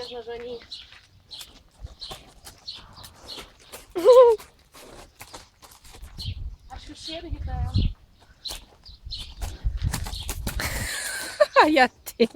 обережно, Жоні. А що ще гітає? А я ти.